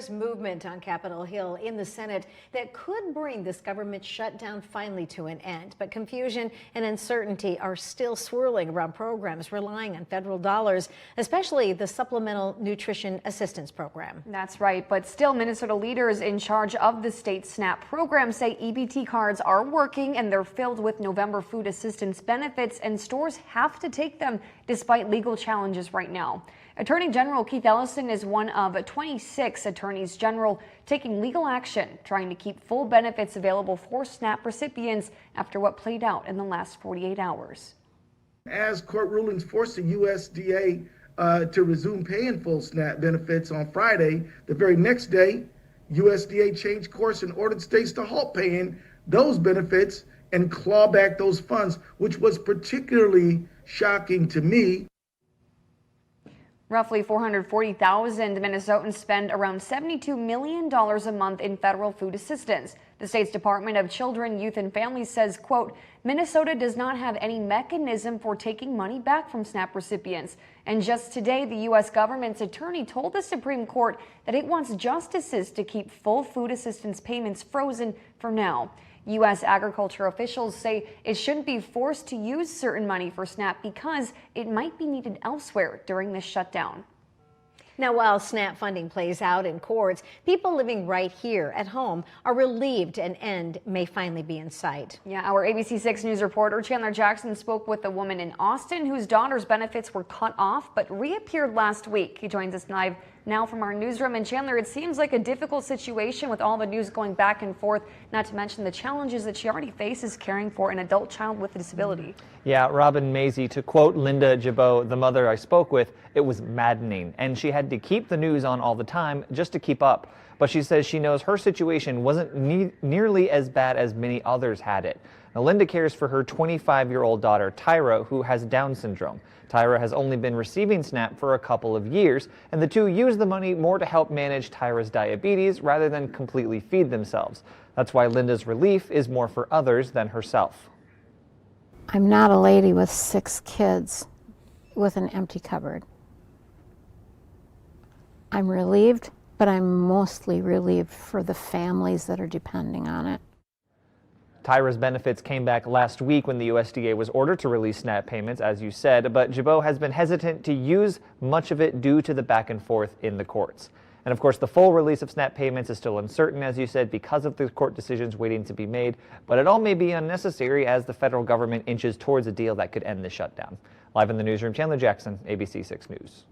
There's movement on Capitol Hill in the Senate that could bring this government shutdown finally to an end. But confusion and uncertainty are still swirling around programs relying on federal dollars, especially the Supplemental Nutrition Assistance Program. That's right. But still, Minnesota leaders in charge of the state SNAP program say EBT cards are working and they're filled with November food assistance benefits, and stores have to take them despite legal challenges right now. Attorney General Keith Ellison is one of 26 attorneys general taking legal action, trying to keep full benefits available for SNAP recipients after what played out in the last 48 hours. As court rulings forced the USDA to resume paying full SNAP benefits on Friday, the very next day, USDA changed course and ordered states to halt paying those benefits and claw back those funds, which was particularly shocking to me. Roughly 440,000 Minnesotans spend around $72 million a month in federal food assistance. The state's Department of Children, Youth and Families says, quote, Minnesota does not have any mechanism for taking money back from SNAP recipients. And just today, the U.S. government's attorney told the Supreme Court that it wants justices to keep full food assistance payments frozen for now. U.S. agriculture officials say it shouldn't be forced to use certain money for SNAP because it might be needed elsewhere during this shutdown. Now, while SNAP funding plays out in courts, people living right here at home are relieved an end may finally be in sight. Yeah, our ABC 6 News reporter Chandler Jackson spoke with a woman in Austin whose daughter's benefits were cut off but reappeared last week. He joins us live now from our newsroom. And Chandler, it seems like a difficult situation with all the news going back and forth, not to mention the challenges that she already faces caring for an adult child with a disability. Yeah, Robin Mazie, to quote Linda Jabot, the mother I spoke with, it was maddening, and she had to keep the news on all the time just to keep up. But she says she knows her situation wasn't nearly as bad as many others had it. Now, Linda cares for her 25-year-old daughter, Tyra, who has Down syndrome. Tyra has only been receiving SNAP for a couple of years, and the two use the money more to help manage Tyra's diabetes rather than completely feed themselves. That's why Linda's relief is more for others than herself. I'm not a lady with 6 kids with an empty cupboard. I'm relieved, but I'm mostly relieved for the families that are depending on it. Tyra's benefits came back last week when the USDA was ordered to release SNAP payments, as you said, but Jabot has been hesitant to use much of it due to the back and forth in the courts. And of course, the full release of SNAP payments is still uncertain, as you said, because of the court decisions waiting to be made, but it all may be unnecessary as the federal government inches towards a deal that could end the shutdown. Live in the newsroom, Chandler Jackson, ABC 6 News.